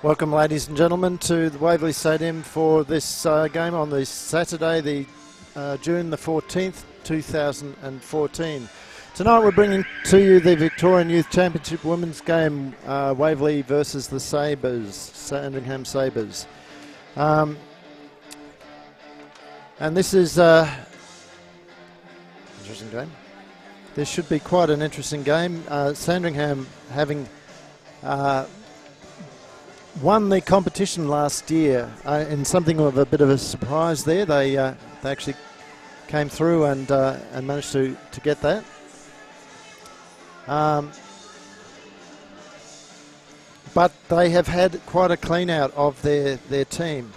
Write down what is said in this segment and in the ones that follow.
Welcome, ladies and gentlemen, to the Waverley Stadium for this game on the Saturday, June the 14th, 2014. Tonight we're bringing to you the Victorian Youth Championship Women's Game, Waverley versus the Sabres, Sandringham Sabres. And this is interesting game. This should be quite an interesting game. Sandringham having won the competition last year in something of a bit of a surprise there. They actually came through and managed to get that. But they have had quite a clean out of their team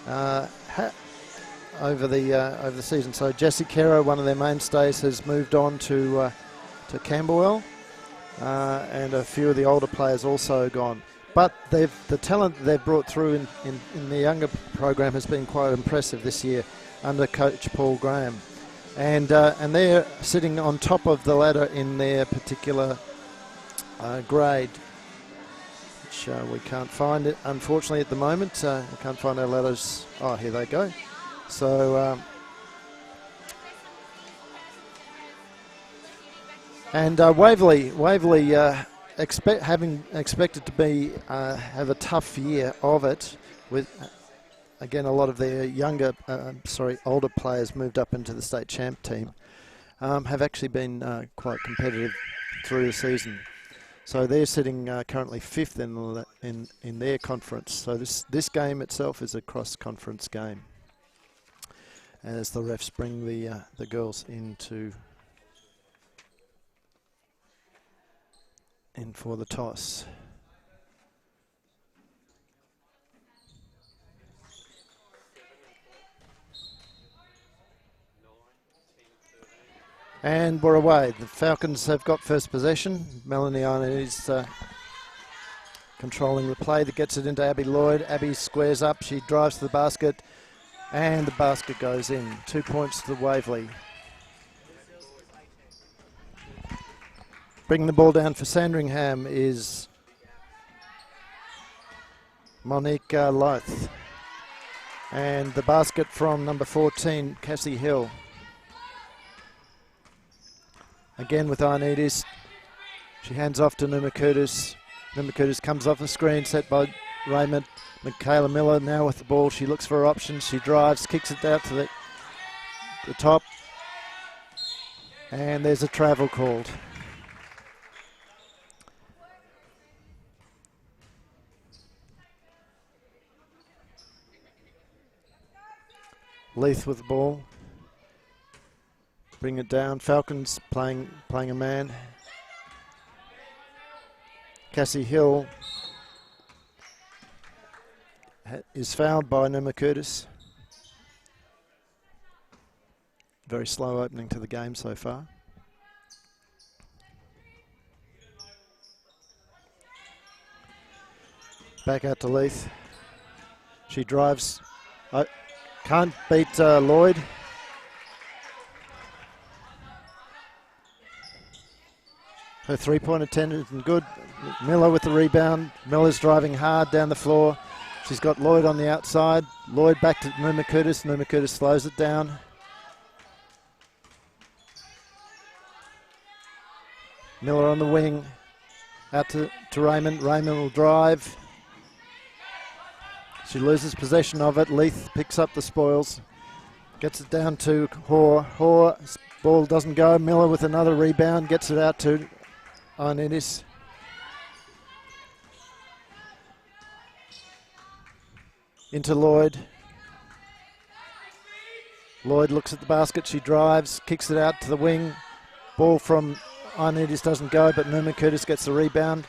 over the season. So Jessie Kerro, one of their mainstays, has moved on to Camberwell, and a few of the older players also gone. But the talent they've brought through in the younger program has been quite impressive this year under coach Paul Graham. And they're sitting on top of the ladder in their particular grade, which we can't find it, unfortunately, at the moment. We can't find our ladders. Oh, here they go. So, Waverley having expected to be have a tough year of it, with again a lot of their older players moved up into the state champ team, have actually been quite competitive through the season. So they're sitting currently fifth in their conference. So this game itself is a cross-conference game, as the refs bring the girls in for the toss. And we're away. The Falcons have got first possession. Melanie Arnott is controlling the play that gets it into Abby Lloyd. Abby squares up, she drives to the basket, and the basket goes in. 2 points to the Waverley. Bringing the ball down for Sandringham is Monique Loth. And the basket from number 14, Cassie Hill. Again with Arnidis. She hands off to Numa Curtis. Numa Curtis comes off the screen, set by Raymond. Michaela Miller now with the ball. She looks for her options. She drives, kicks it out to the top. And there's a travel called. Leith with the ball. Bring it down. Falcons playing a man. Cassie Hill is fouled by Numa Curtis. Very slow opening to the game so far. Back out to Leith. She drives. Can't beat Lloyd. Her three-point attempt isn't good. Miller with the rebound. Miller's driving hard down the floor. She's got Lloyd on the outside. Lloyd back to Numa Curtis. Numa Curtis slows it down. Miller on the wing. Out to Raymond. Raymond will drive. She loses possession of it. Leith picks up the spoils. Gets it down to Hoare. Hoare, ball doesn't go. Miller with another rebound. Gets it out to Arnidis. Into Lloyd. Lloyd looks at the basket. She drives. Kicks it out to the wing. Ball from Arnidis doesn't go, but Numa Curtis gets the rebound.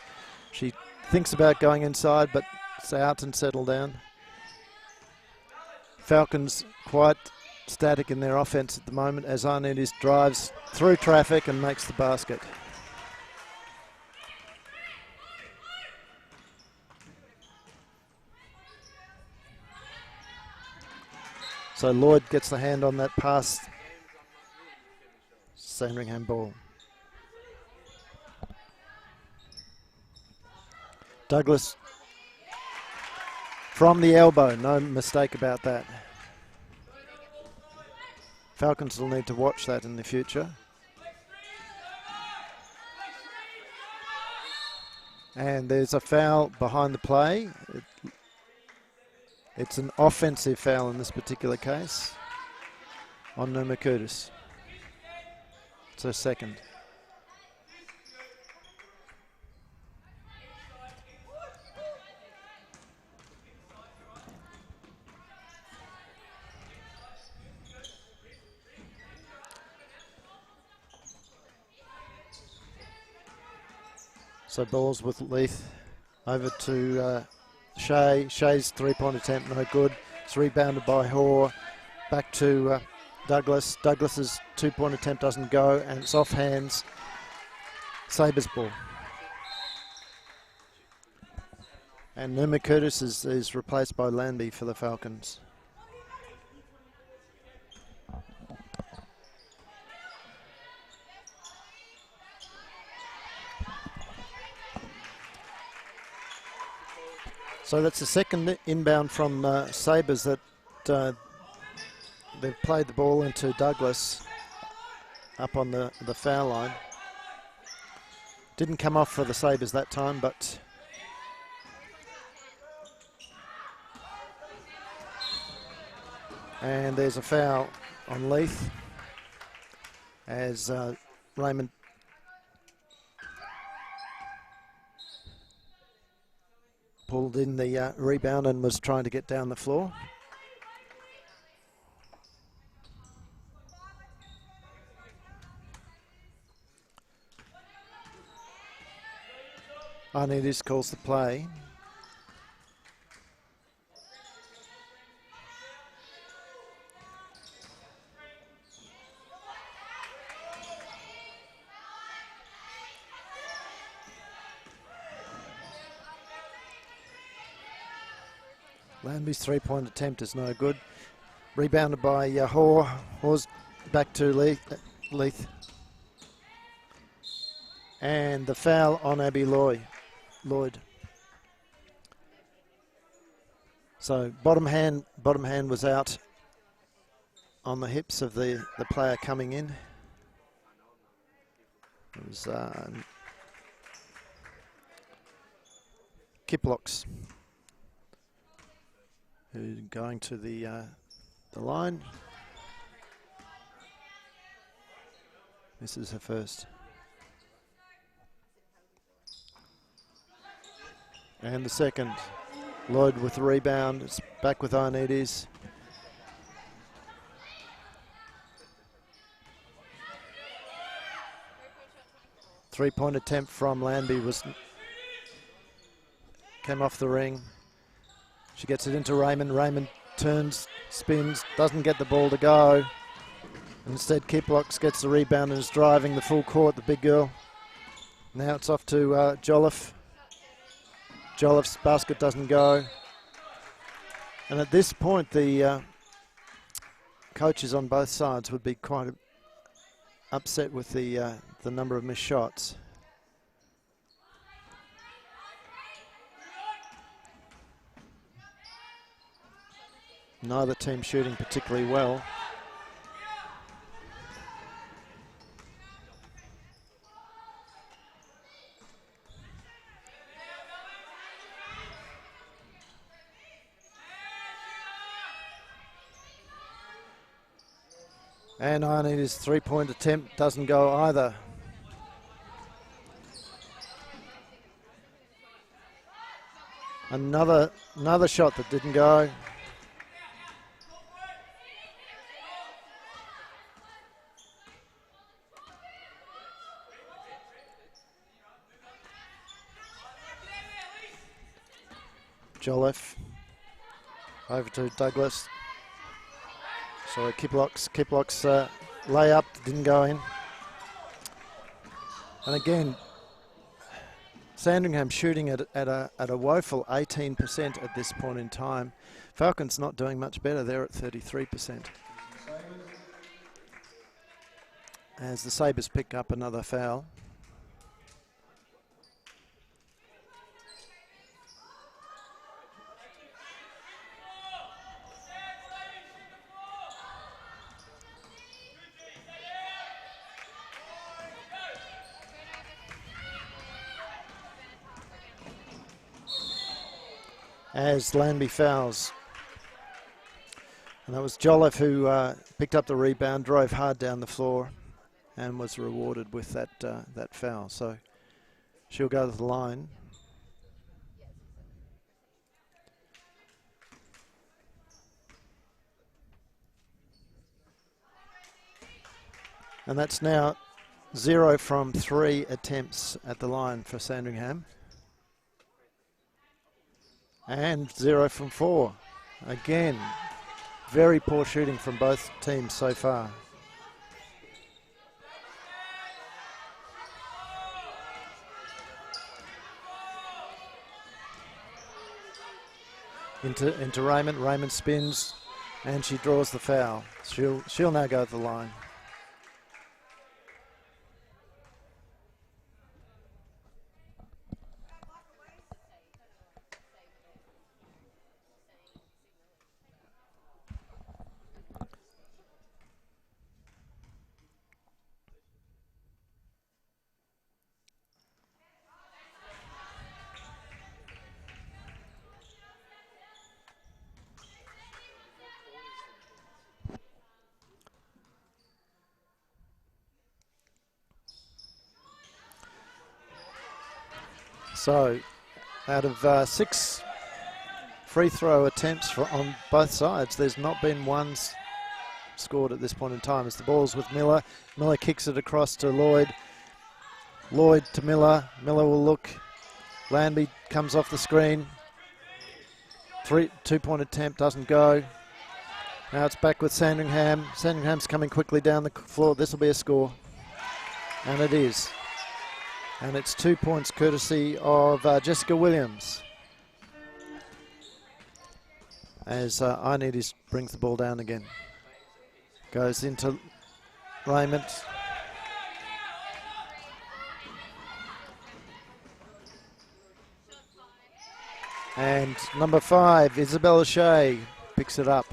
She thinks about going inside, but it's out and settled down. Falcons quite static in their offense at the moment, as Arnidis drives through traffic and makes the basket. So Lloyd gets the hand on that pass. Sandringham ball. Douglas from the elbow. No mistake about that. Falcons will need to watch that in the future. And there's a foul behind the play. It's an offensive foul in this particular case on Numakudis. It's her second. So balls with Leith over to Shea. Shea's three-point attempt, no good. It's rebounded by Hoare. Back to Douglas. Douglas's two-point attempt doesn't go, and it's off hands. Sabres ball. And Numa Curtis is replaced by Landby for the Falcons. So that's the second inbound from Sabres that they've played the ball into Douglas up on the foul line. Didn't come off for the Sabres that time, but and there's a foul on Leith as Raymond pulled in the rebound and was trying to get down the floor. Arnidis calls the play. Landby's three-point attempt is no good. Rebounded by Hoare. Hoare's back to Leith. And the foul on Abby Lloyd. So bottom hand was out on the hips of the player coming in. It was Kiplocks, who's going to the line. This is her first. And the second. Lloyd with the rebound. It's back with Arnidis. Three-point attempt from Landby came off the ring. She gets it into Raymond. Raymond turns, spins, doesn't get the ball to go. Instead, Kiplocks gets the rebound and is driving the full court, the big girl. Now it's off to Jolliffe. Jolliffe's basket doesn't go. And at this point, the coaches on both sides would be quite upset with the number of missed shots. Neither team shooting particularly well. And Arnidis' three-point attempt doesn't go either. Another shot that didn't go. Jolliffe over to Douglas. Sorry, Kiplocks layup didn't go in. And again, Sandringham shooting at a woeful 18% at this point in time. Falcons not doing much better. They're at 33%. As the Sabres pick up another foul. as Lambie fouls. And that was Jolliffe who picked up the rebound, drove hard down the floor, and was rewarded with that foul. So she'll go to the line. And that's now 0 from 3 attempts at the line for Sandringham. And 0 from 4. Again, very poor shooting from both teams so far. Into Raymond. Raymond spins and she draws the foul. She'll now go to the line. So, out of 6 free throw attempts on both sides, there's not been one scored at this point in time. As the ball's with Miller. Miller kicks it across to Lloyd. Lloyd to Miller. Miller will look. Lambie comes off the screen. 2-point attempt doesn't go. Now it's back with Sandringham. Sandringham's coming quickly down the floor. This will be a score. And it is. And it's 2 points courtesy of Jessica Williams. As Ioannidis brings the ball down again. Goes into Raymond. And number 5, Isabella Shea, picks it up.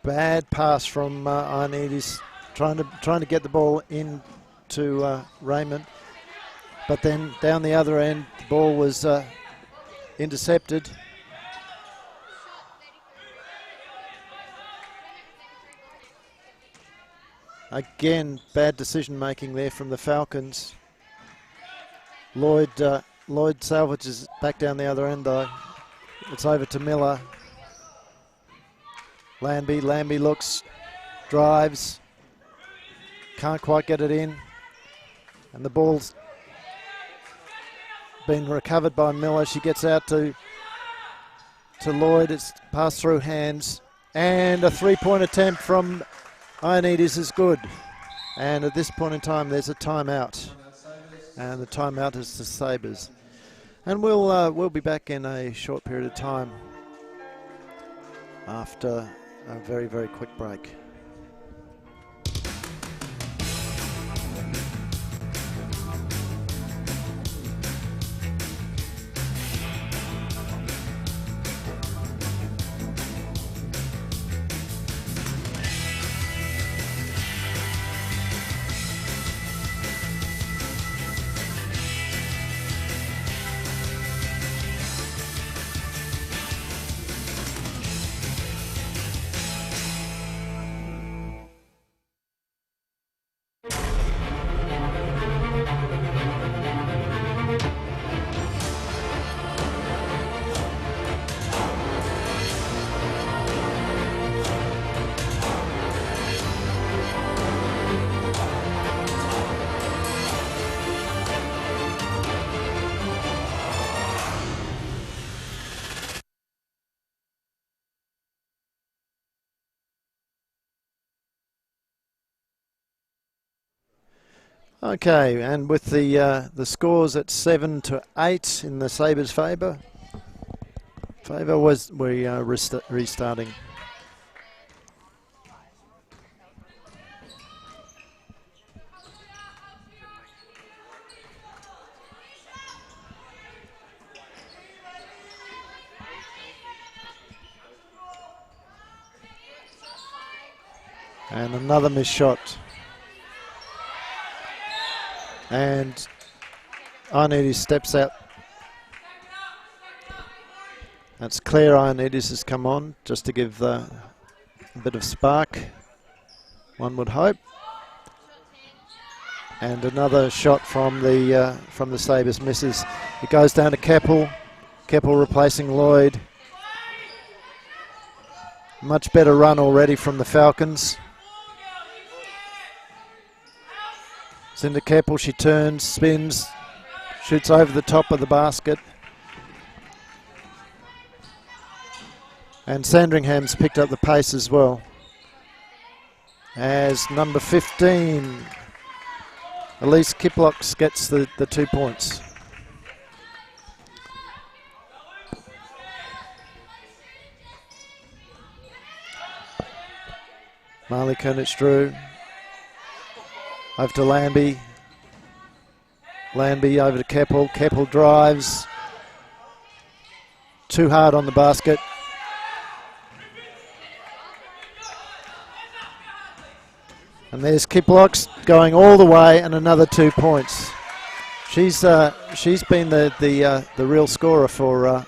Bad pass from Ioannidis, trying to get the ball into Raymond, but then down the other end, the ball was intercepted. Again, bad decision making there from the Falcons. Lloyd salvages back down the other end though. It's over to Miller. Lambie looks, drives, can't quite get it in, and the ball's been recovered by Miller. She gets out to Lloyd. It's passed through hands, and a 3-point attempt from Ioannidis is good. And at this point in time, there's a timeout, and the timeout is the Sabres. And we'll be back in a short period of time after a very, very quick break. Okay, and with the scores at 7-8 in the Sabres' favour, we are restarting. And another missed shot. And Ioannidis steps out. That's Claire Ioannidis has come on just to give a bit of spark, one would hope. And another shot from the Sabres misses. It goes down to Keppel. Keppel replacing Lloyd. Much better run already from the Falcons. Cinda Keppel, she turns, spins, shoots over the top of the basket. And Sandringham's picked up the pace as well. As number 15, Elise Kiplox gets the 2 points. Marley Kernich-Drew. Over to Lambie. Lambie over to Keppel. Keppel drives. Too hard on the basket. And there's Kiplox going all the way, and another 2 points. She's been the real scorer for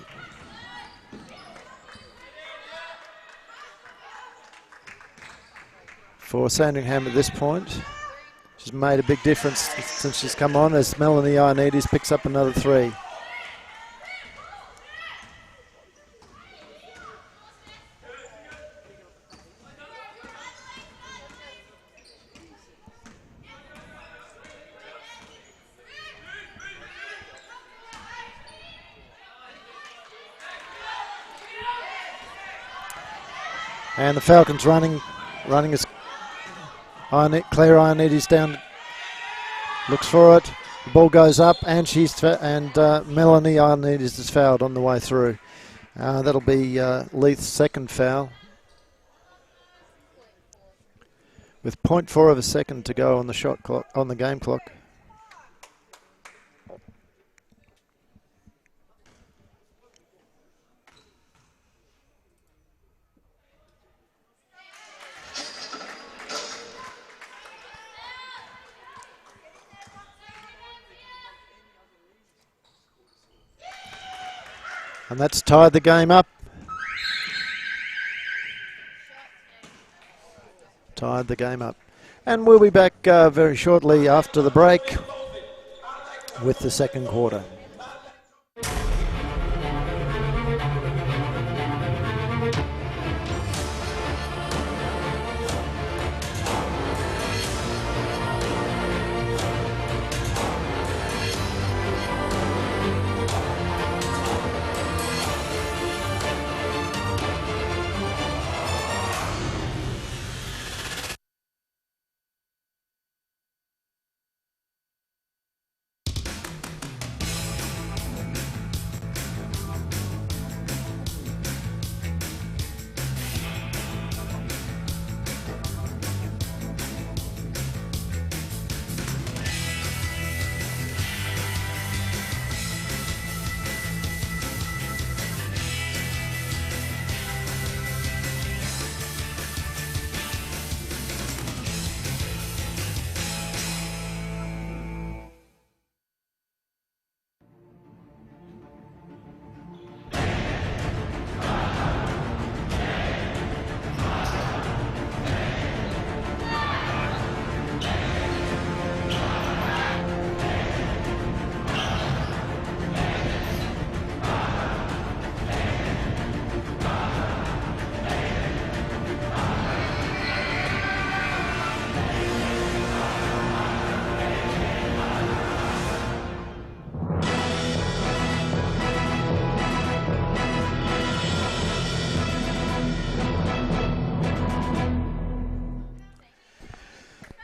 Sandringham at this point. She's made a big difference since she's come on, as Melanie Ioannidis picks up another 3. And the Falcons running as Claire Ioannidis down, looks for it. The ball goes up, and Melanie Ioannidis is fouled on the way through. That'll be Leith's second foul, with 0.4 of a second to go on the shot clock, on the game clock. And that's tied the game up. Tied the game up. And we'll be back very shortly after the break with the second quarter.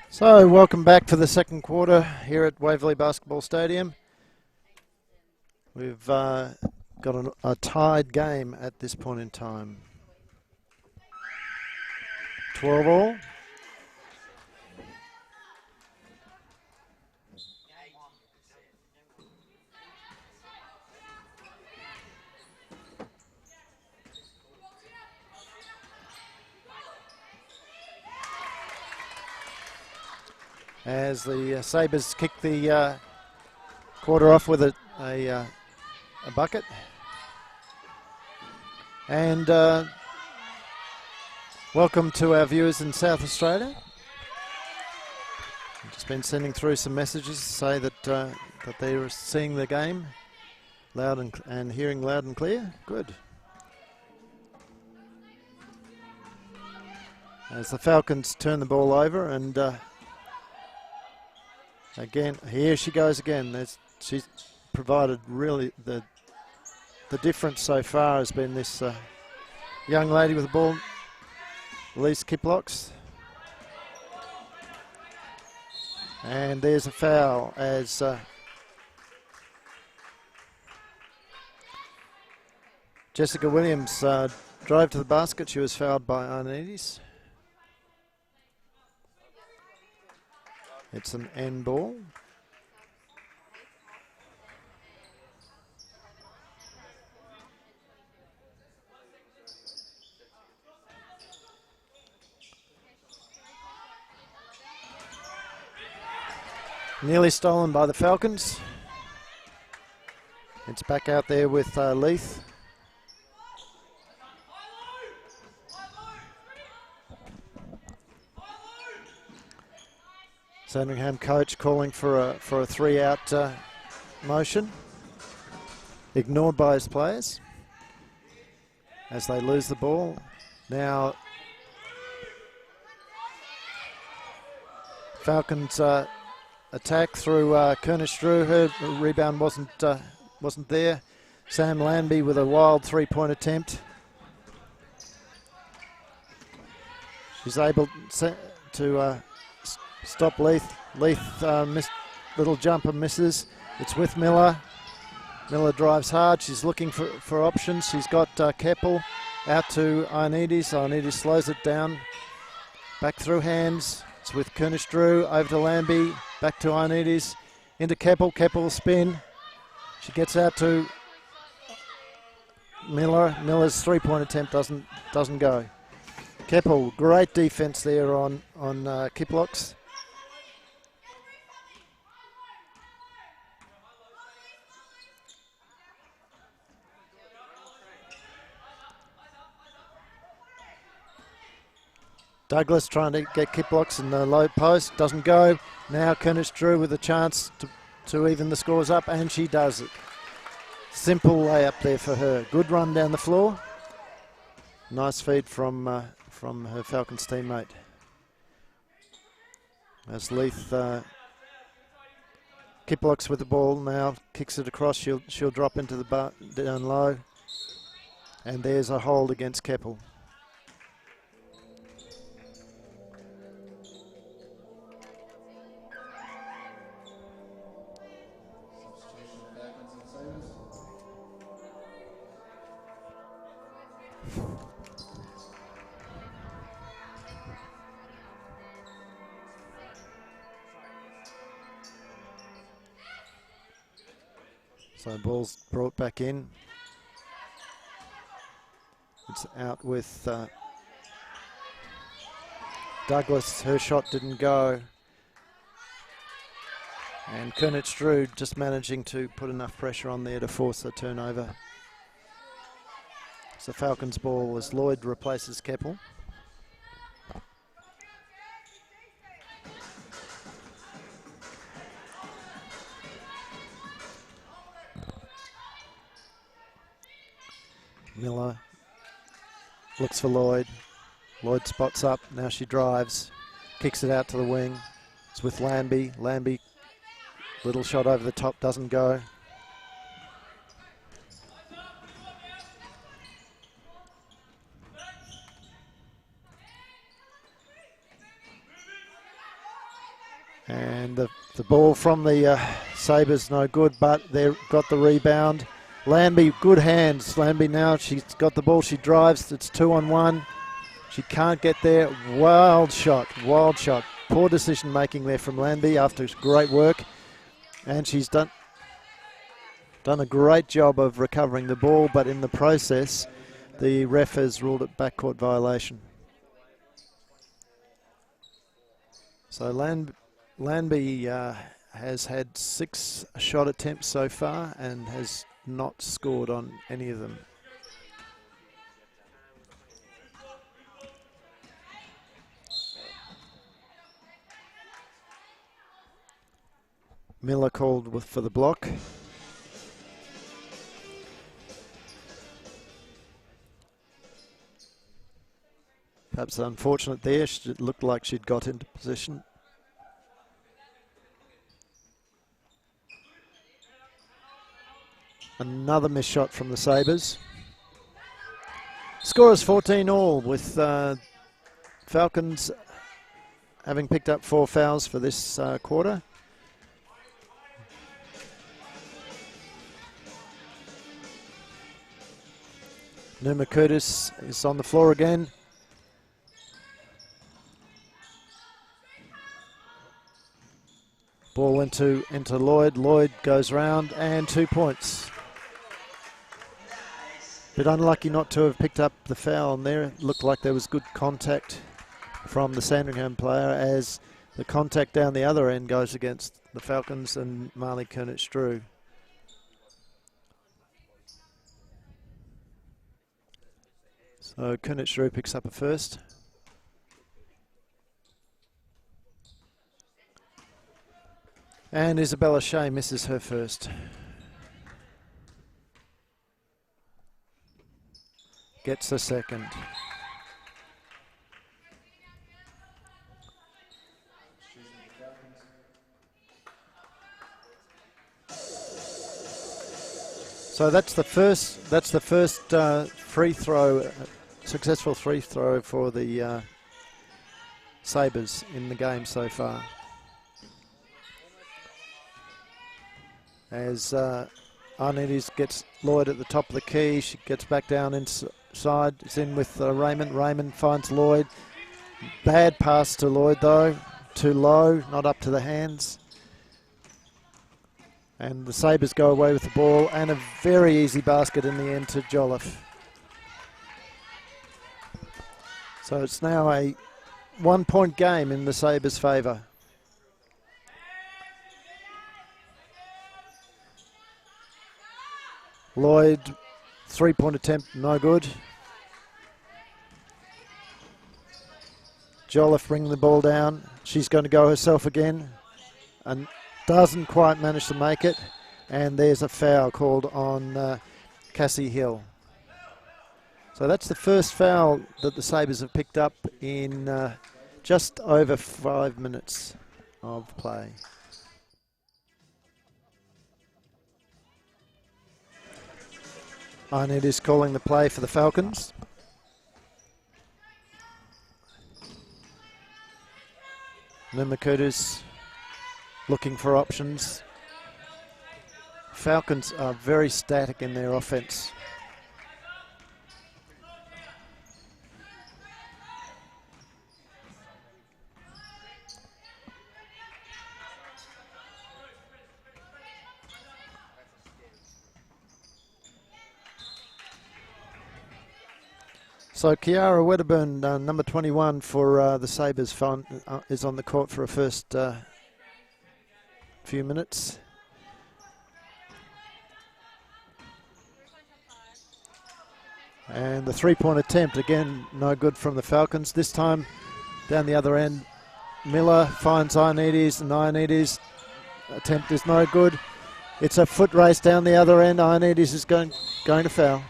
So, welcome back for the second quarter here at Waverley Basketball Stadium. We've got a tied game at this point in time. 12 all. as the Sabres kick the quarter off with a bucket. And welcome to our viewers in South Australia. I've just been sending through some messages to say that that they're seeing the game loud and hearing loud and clear. Good. As the Falcons turn the ball over, and again, here she goes again. She's provided really the difference so far has been this young lady with the ball, Elise Kiplocks. And there's a foul as Jessica Williams drove to the basket. She was fouled by Arnaides. It's an end ball. Nearly stolen by the Falcons. It's back out there with Leith. Sandringham coach calling for a 3-out motion, ignored by his players as they lose the ball. Now Falcons attack through Kernish Drew. Her rebound wasn't there. Sam Lanby with a wild 3-point attempt. She's able to stop Leith. Leith missed, little jumper misses. It's with Miller. Miller drives hard. She's looking for options. She's got Keppel out to Arnaides. Arnaides slows it down. Back through hands. It's with Kernish Drew. Over to Lambie. Back to Arnaides. Into Keppel. Keppel spin. She gets out to Miller. Miller's 3-point attempt doesn't go. Keppel, great defense there on Kiplocks. Douglas trying to get Kiplocks in the low post, doesn't go. Now Kernish Drew with a chance to even the scores up, and she does it. Simple layup there for her. Good run down the floor. Nice feed from her Falcons teammate. As Leith Kiplocks with the ball now, kicks it across. She'll drop into the down low, and there's a hold against Keppel. So ball's brought back in. It's out with Douglas. Her shot didn't go. And Kernish Drew just managing to put enough pressure on there to force a turnover. It's the Falcons' ball as Lloyd replaces Keppel. Miller looks for Lloyd. Lloyd spots up. Now she drives. Kicks it out to the wing. It's with Lambie. Lambie, little shot over the top, doesn't go. And the ball from the Sabres no good, but they've got the rebound. Lambie, good hands. Lambie now, she's got the ball, she drives, it's 2-on-1. She can't get there. Wild shot, wild shot. Poor decision making there from Lambie after great work. And she's done a great job of recovering the ball, but in the process, the ref has ruled it backcourt violation. So Lanby has had 6 shot attempts so far and has not scored on any of them. Miller called for the block. Perhaps unfortunate there. It looked like she'd got into position. Another missed shot from the Sabres. Score is 14-all with Falcons having picked up 4 fouls for this quarter. Numa Curtis is on the floor again. Ball into Lloyd. Lloyd goes round and 2 points. Bit unlucky not to have picked up the foul on there. It looked like there was good contact from the Sandringham player as the contact down the other end goes against the Falcons and Marley Kernich-Drew. So Kernich-Drew picks up a first. And Isabella Shea misses her first. Gets the second. So that's the first free throw, successful free throw for the Sabres in the game so far. As Arnettis gets Lloyd at the top of the key, she gets back down inside. It's in with Raymond. Raymond finds Lloyd. Bad pass to Lloyd though, too low, not up to the hands. And the Sabres go away with the ball and a very easy basket in the end to Jolliffe. So it's now a 1-point game in the Sabres' favour. Lloyd, 3-point attempt, no good. Jolliffe bringing the ball down. She's going to go herself again and doesn't quite manage to make it. And there's a foul called on Cassie Hill. So that's the first foul that the Sabres have picked up in just over 5 minutes of play. Arnett is calling the play for the Falcons. Numakutas looking for options. Falcons are very static in their offense. So Kiara Wedderburn, number 21 for the Sabres, is on the court for a first few minutes. And the 3-point attempt, again, no good from the Falcons. This time, down the other end, Miller finds Ioannidis, and Ioannidis' attempt is no good. It's a foot race down the other end. Ioannidis is going to foul.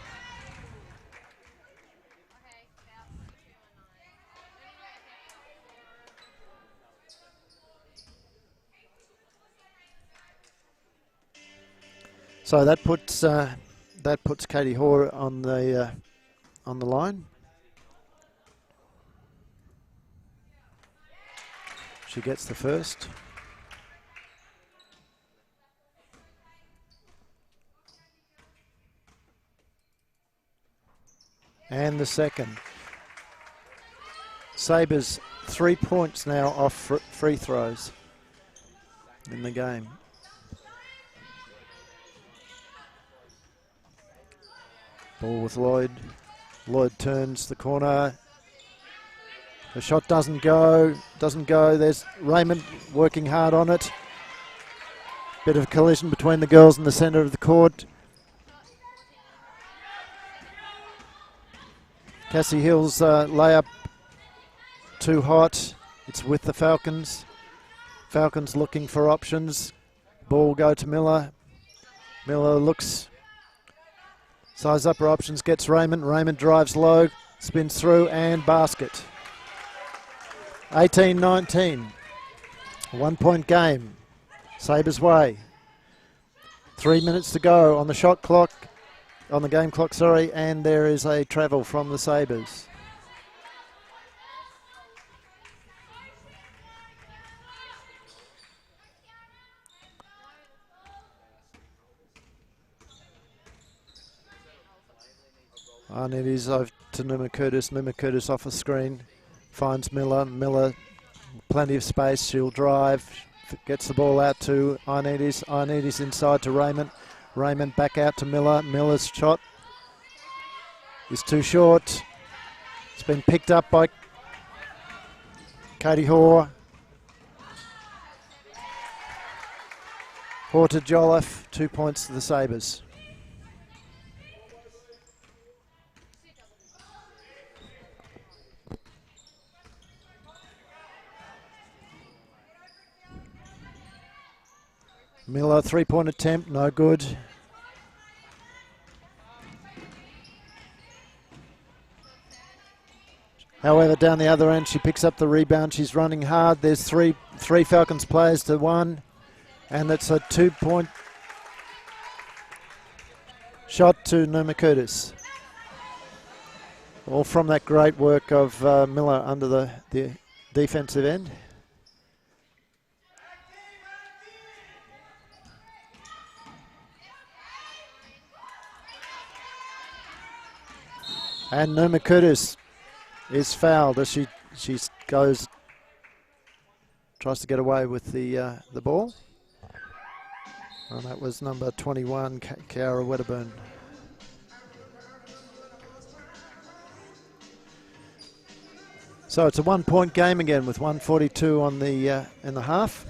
So that puts Katie Hoare on the line. She gets the first. And the second. Sabres 3 points now off free throws in the game. Ball with Lloyd. Lloyd turns the corner. The shot doesn't go. There's Raymond working hard on it. Bit of collision between the girls in the centre of the court. Cassie Hill's layup too hot. It's with the Falcons. Falcons looking for options. Ball go to Miller. Miller looks, size up her options, gets Raymond. Raymond drives low, spins through and basket. 18-19. 1 point game. Sabres way. 3 minutes to go on the shot clock, on the game clock, sorry, and there is a travel from the Sabres. And it is over to Numa Curtis. Numa Curtis off the screen. Finds Miller. Miller, plenty of space. She'll drive. Gets the ball out to Ioannidis. Ioannidis inside to Raymond. Raymond back out to Miller. Miller's shot is too short. It's been picked up by Katie Hoare. Hoare to Jolliffe. 2 points to the Sabres. Miller, 3-point attempt, no good. However, down the other end, she picks up the rebound. She's running hard. There's three Falcons players to one, and that's a 2-point shot to Numa Curtis. All from that great work of Miller under the defensive end. And Numa Curtis is fouled as she goes, tries to get away with the ball. And that was number 21, Kiara Wedderburn. So it's a 1 point game again with 1:42 on the in the half.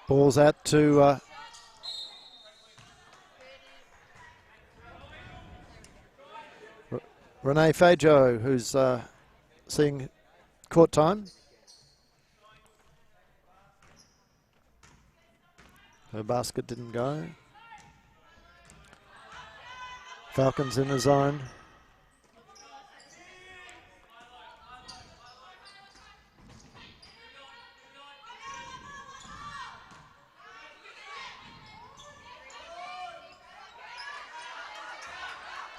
Ball's out to Renee Fajo, who's seeing court time. Her basket didn't go. Falcons in the zone.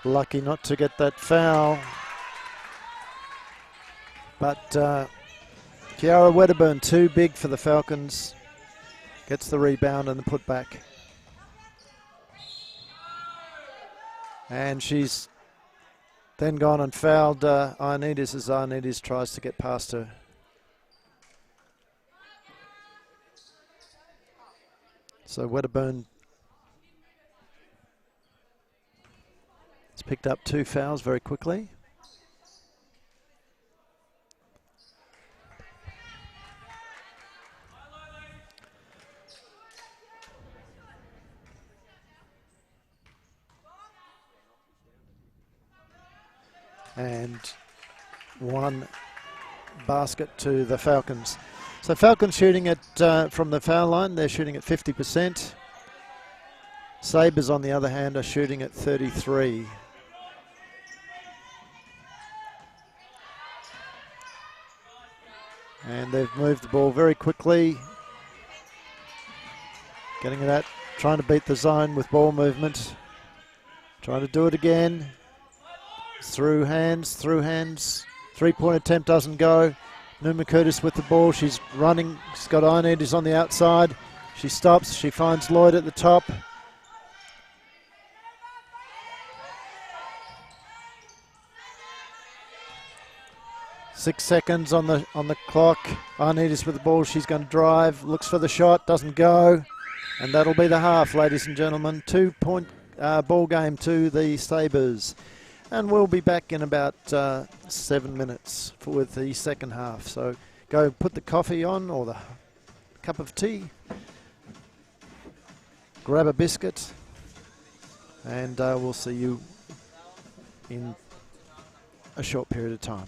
Lucky not to get that foul. But Kiara Wedderburn, too big for the Falcons. Gets the rebound and the putback. And she's then gone and fouled Ioannidis as Ioannidis tries to get past her. So Wedderburn has picked up 2 fouls very quickly. And 1 basket to the Falcons. So Falcons shooting at from the foul line, they're shooting at 50%. Sabres, on the other hand, are shooting at 33%. And they've moved the ball very quickly. Getting it out, trying to beat the zone with ball movement. Trying to do it again. Through hands. 3-point attempt doesn't go. Numa Curtis with the ball. She's running. She's got Ioannidis on the outside. She stops. She finds Lloyd at the top. 6 seconds on the clock. Arnita's with the ball. She's going to drive. Looks for the shot. Doesn't go. And that'll be the half, ladies and gentlemen. 2-point ball game to the Sabres. And we'll be back in about 7 minutes with the second half. So go put the coffee on or the cup of tea. Grab a biscuit. And we'll see you in a short period of time.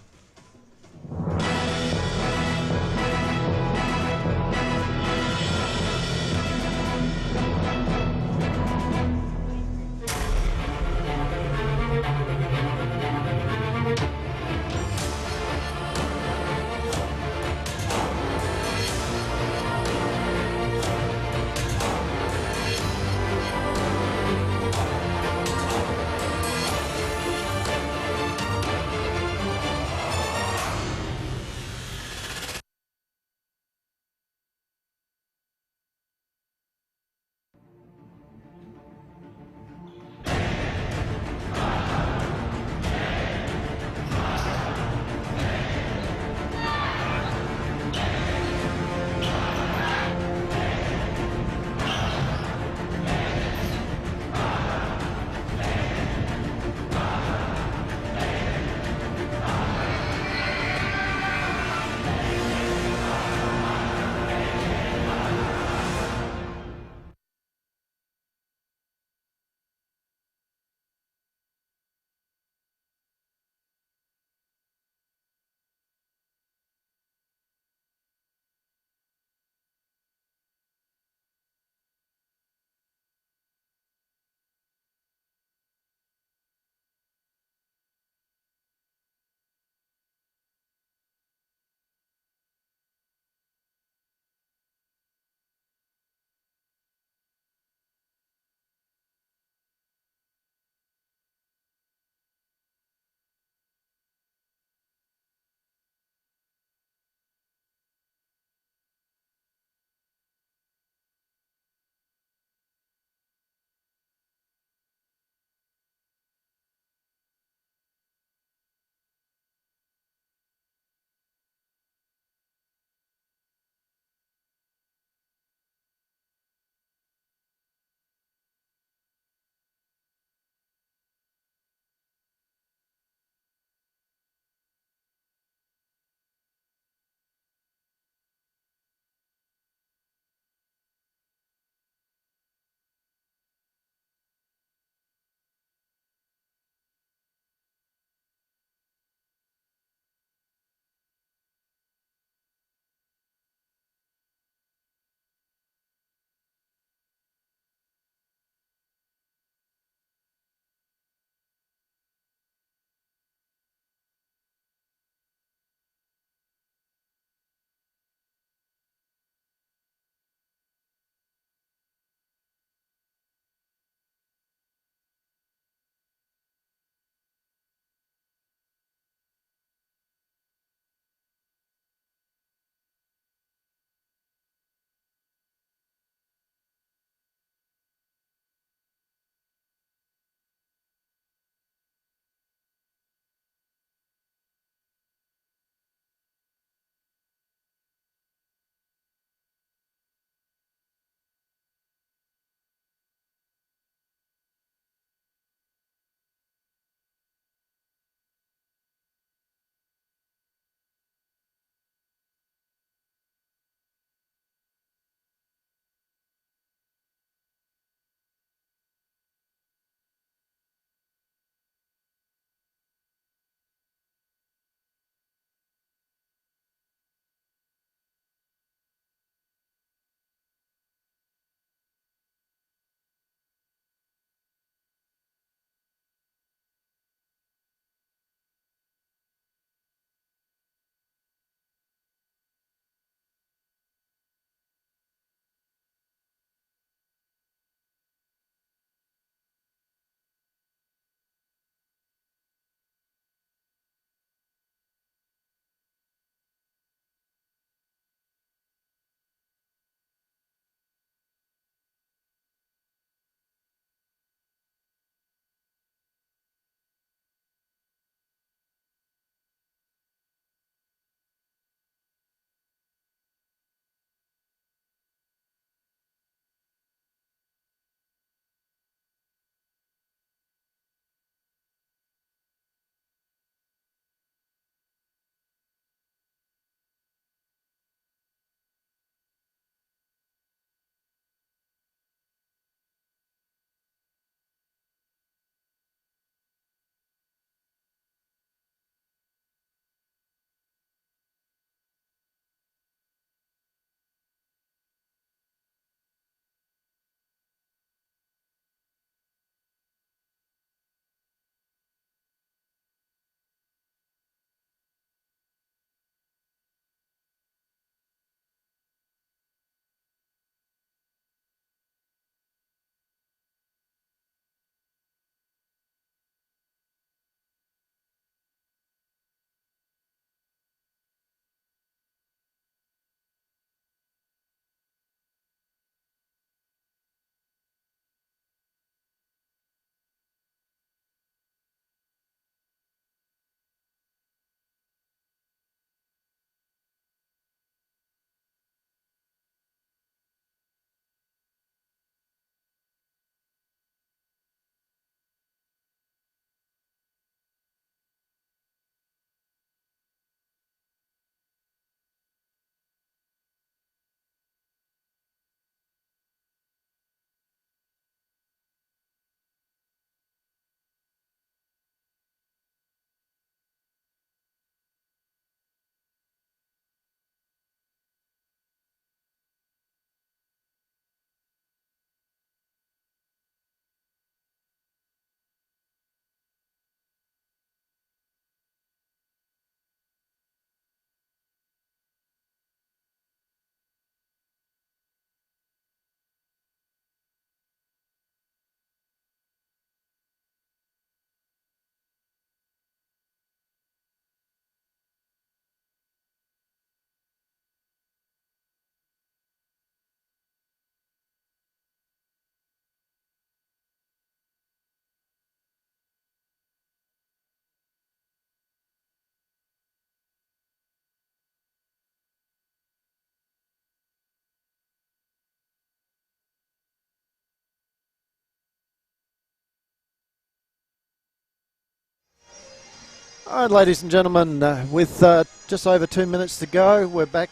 All right, ladies and gentlemen, with just over 2 minutes to go, we're back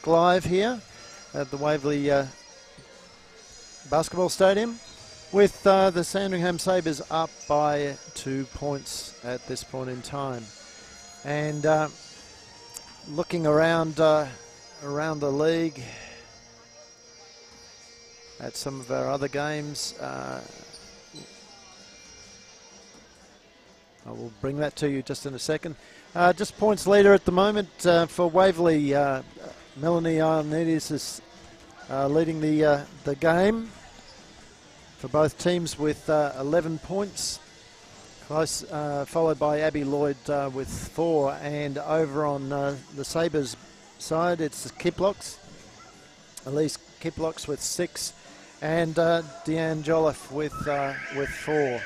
live here at the Waverley Basketball Stadium with the Sandringham Sabres up by 2 points at this point in time. And looking around the league at some of our other games, I will bring that to you just in a second. Just points leader at the moment for Waverley. Melanie Ioannidis is leading the game for both teams with 11 points. Close, followed by Abby Lloyd with 4. And over on the Sabres side, it's the Kiplocks. Elise Kiplocks with 6. And Deanne Jolliffe with 4.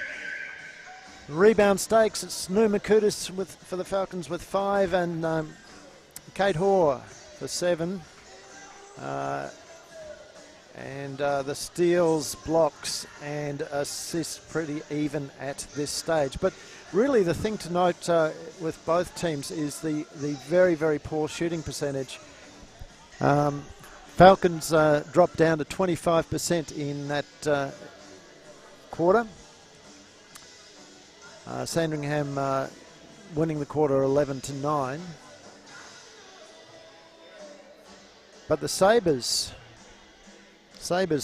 Rebound stakes, it's Numa Kudis for the Falcons with 5, and Kate Hoare for 7. And the steals, blocks and assists pretty even at this stage. But really the thing to note with both teams is the very, very poor shooting percentage. Falcons dropped down to 25% in that quarter. Sandringham winning the quarter 11-9. But the Sabres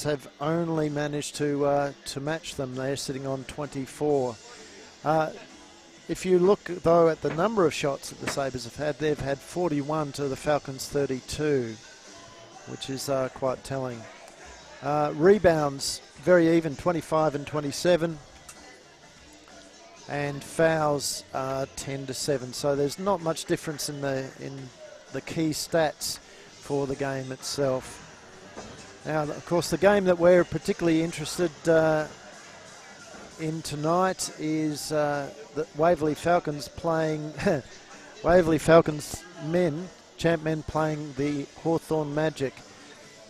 have only managed to match them. They're sitting on 24. If you look though at the number of shots that the Sabres have had, they've had 41 to the Falcons 32, which is quite telling. Rebounds very even, 25 and 27. And fouls 10-7. So there's not much difference in the key stats for the game itself. Now, of course, the game that we're particularly interested in tonight is the Waverley Falcons playing Waverley Falcons champ men playing the Hawthorn Magic.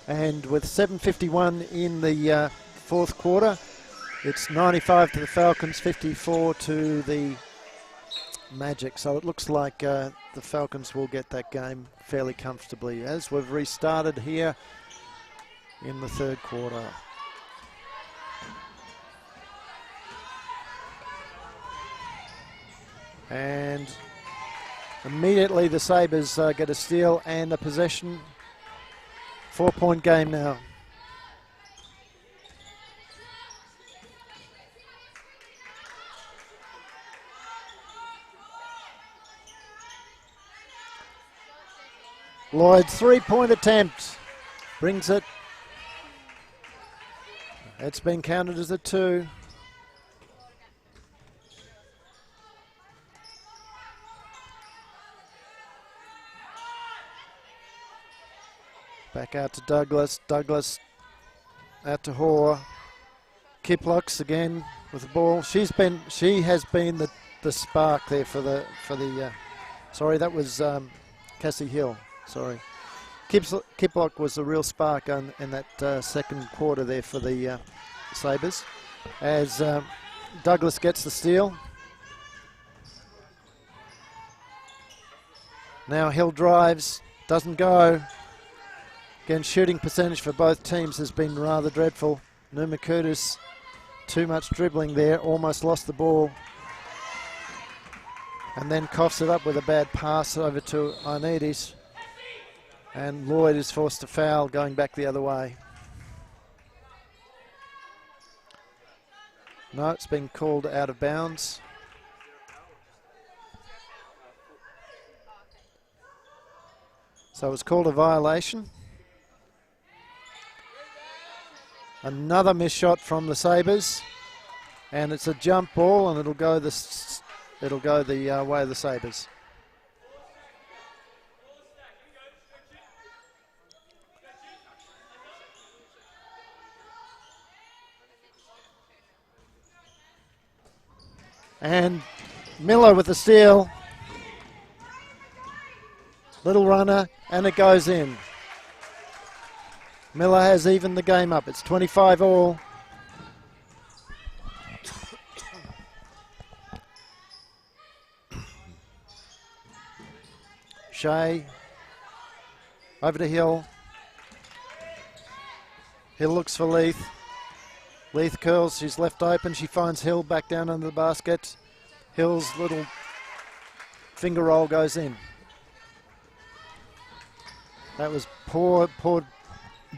And with 7:51 in the fourth quarter, it's 95 to the Falcons, 54 to the Magic. So it looks like the Falcons will get that game fairly comfortably as we've restarted here in the third quarter. And immediately the Sabres get a steal and a possession. 4-point game now. Lloyd, 3-point attempt, brings it. It's been counted as a 2. Back out to Douglas. Douglas out to Hoare. Kiplocks again with the ball. She has been the spark there for the sorry, that was Cassie Hill. Sorry. Kiplock was the real spark in that second quarter there for the Sabres. As Douglas gets the steal. Now Hill drives, doesn't go. Again, shooting percentage for both teams has been rather dreadful. Numa Curtis, too much dribbling there, almost lost the ball. And then coughs it up with a bad pass over to Ioannidis. And Lloyd is forced to foul, going back the other way. No, it's been called out of bounds. So it's called a violation. Another missed shot from the Sabres, and it's a jump ball, and it'll go the way of the Sabres. And Miller with the steal. Little runner, and it goes in. Miller has evened the game up. It's 25 all. Shea over to Hill. Hill looks for Leith. Leith curls, she's left open. She finds Hill back down under the basket. Hill's little finger roll goes in. That was poor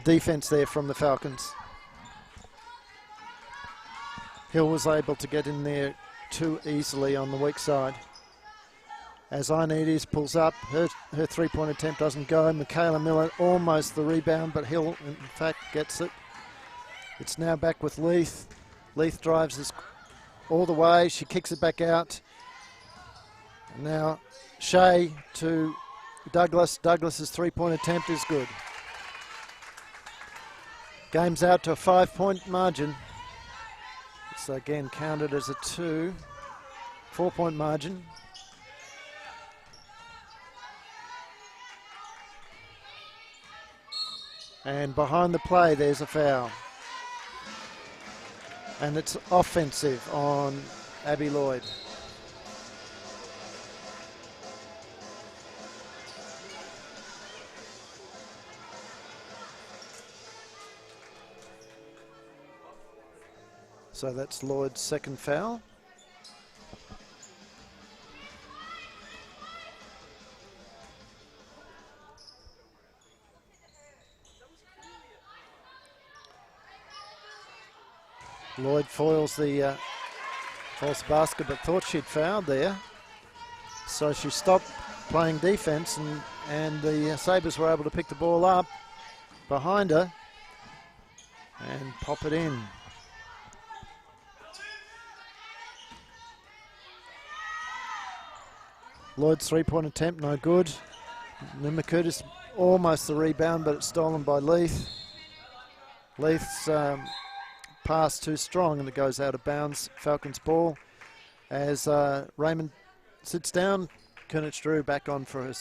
defense there from the Falcons. Hill was able to get in there too easily on the weak side. As Ioannidis pulls up, her three-point attempt doesn't go. Michaela Miller almost the rebound, but Hill in fact gets it. It's now back with Leith. Leith drives this all the way. She kicks it back out. Now Shea to Douglas. Douglas's three-point attempt is good. Game's out to a 5-point margin. It's again counted as a 4-point margin. And behind the play, there's a foul. And it's offensive on Abby Lloyd. So that's Lloyd's second foul. Lloyd foils the false basket, but thought she'd fouled there. So she stopped playing defense, and the Sabres were able to pick the ball up behind her and pop it in. Lloyd's three-point attempt, no good. Numa Curtis almost the rebound, but it's stolen by Leith. Leith's pass too strong, and it goes out of bounds. Falcons ball as Raymond sits down. Kunitz Drew back on for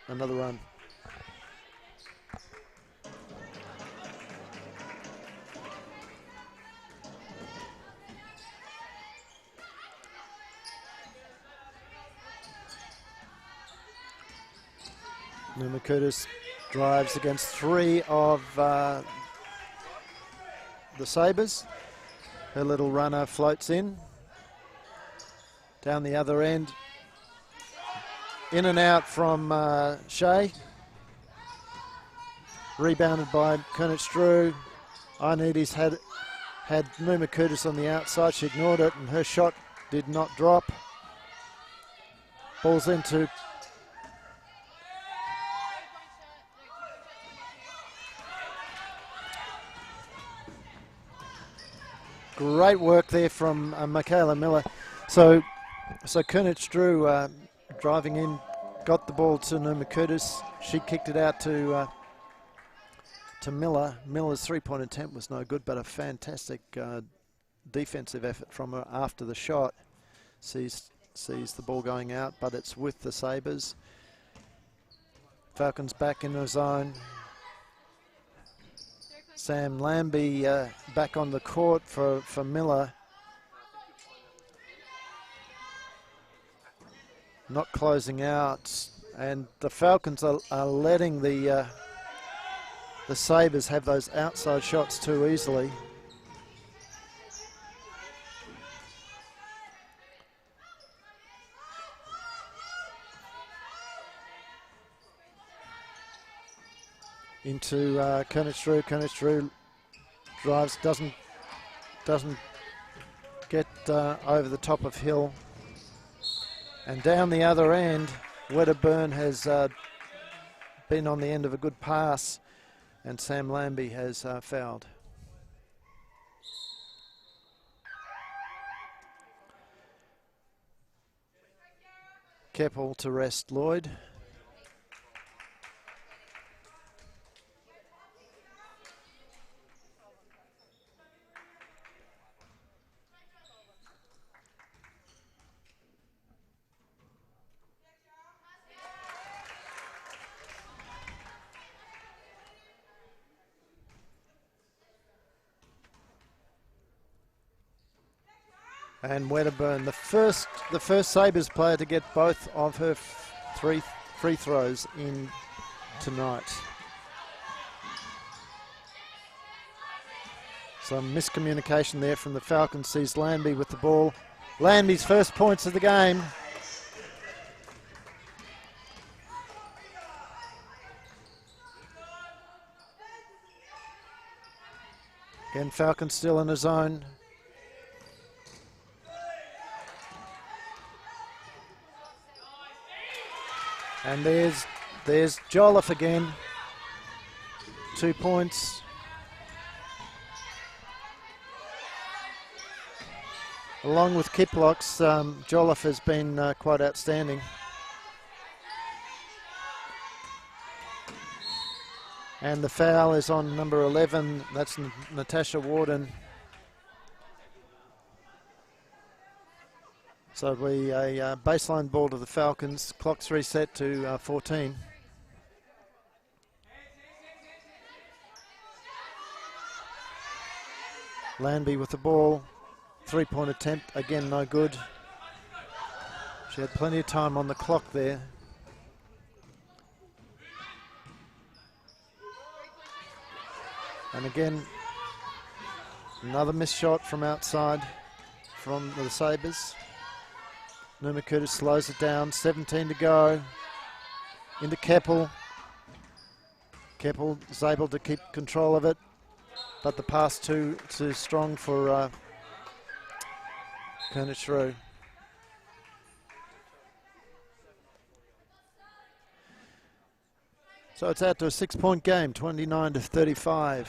another run. Numa Curtis drives against three of the Sabres. Her little runner floats in. Down the other end. In and out from Shea. Rebounded by Kunitz Drew. Ioannidis had Numa Curtis on the outside. She ignored it, and her shot did not drop. Ball's into great work there from Michaela Miller. So Kunitz Drew driving in, got the ball to Numa Curtis. She kicked it out to Miller. Miller's three-point attempt was no good, but a fantastic defensive effort from her after the shot. Sees the ball going out, but it's with the Sabres. Falcons back in the zone. Sam Lambie back on the court for Miller. Not closing out, and the Falcons are letting the Sabres have those outside shots too easily. Into Kunitz Drew. Kunitz Drew drives, doesn't get over the top of Hill. And down the other end, Wedderburn has been on the end of a good pass, and Sam Lambie has fouled. Keppel to rest Lloyd. And Wedderburn, the first Sabres player to get both of her three free throws in tonight. Some miscommunication there from the Falcons. Sees Landby with the ball. Landby's first points of the game. Again, Falcons still in a zone. And there's Jolliffe again. 2 points. Along with Kiplocks, Jolliffe has been quite outstanding. And the foul is on number 11. That's Natasha Warden. So it'll be a baseline ball to the Falcons. Clock's reset to 14. Landby with the ball. 3-point attempt, again no good. She had plenty of time on the clock there. And again, another missed shot from outside from the Sabres. Numa Curtis slows it down, 17 to go. Into Keppel. Keppel is able to keep control of it, but the pass too strong for Kerner-Shrew. So it's out to a 6-point game, 29 to 35.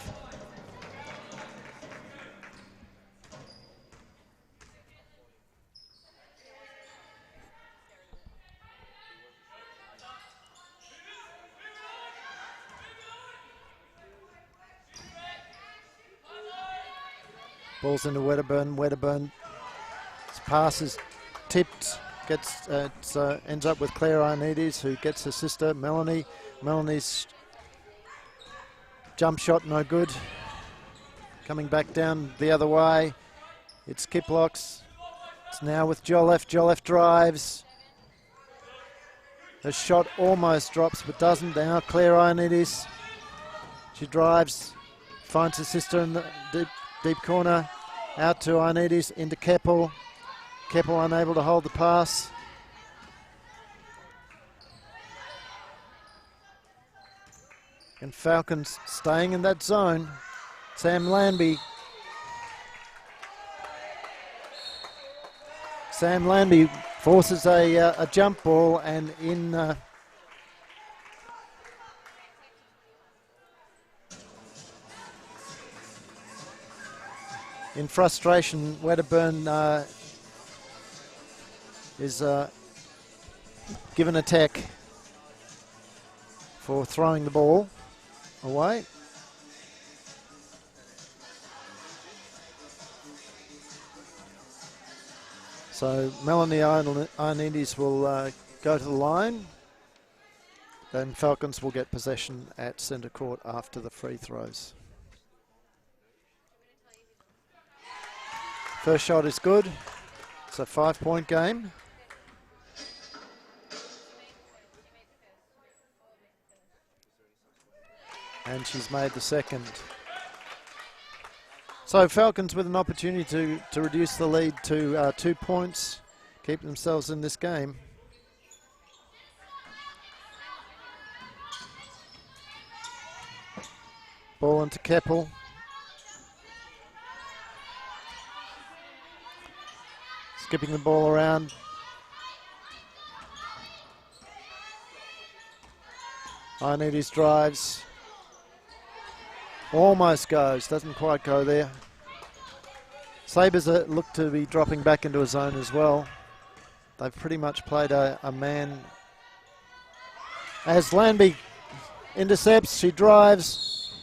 Ball's into Wedderburn. Wedderburn's pass is tipped. Ends up with Claire Ioannidis, who gets her sister Melanie. Melanie's jump shot no good. Coming back down the other way, it's Kiplocks. It's now with Jolliffe. Jolliffe drives. Her shot almost drops but doesn't. Now Claire Ioannidis. She drives, finds her sister in the deep corner. Out to Ioannidis, into Keppel. Keppel unable to hold the pass. And Falcons staying in that zone. Sam Landby. Sam Landby forces a jump ball, and in frustration, Wedderburn is given a tech for throwing the ball away. So Melanie Ioannidis will go to the line. Then Falcons will get possession at centre court after the free throws. First shot is good. It's a 5-point game. And she's made the second. So Falcons with an opportunity to reduce the lead to 2 points, keep themselves in this game. Ball into Keppel. Skipping the ball around. Ioannidis drives. Almost goes, doesn't quite go there. Sabres look to be dropping back into a zone as well. They've pretty much played a man. As Landby intercepts, she drives,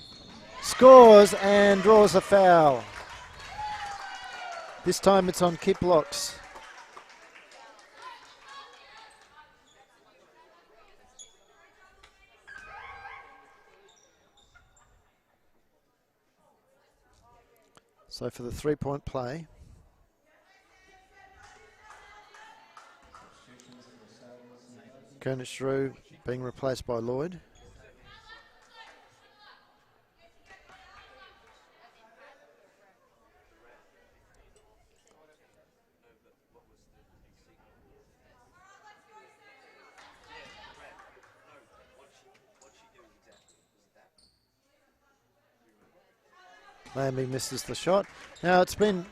scores and draws a foul. This time it's on Kiplocks. So for the 3-point play, Kerner-Shrew being replaced by Lloyd. Lambie misses the shot. Now it's been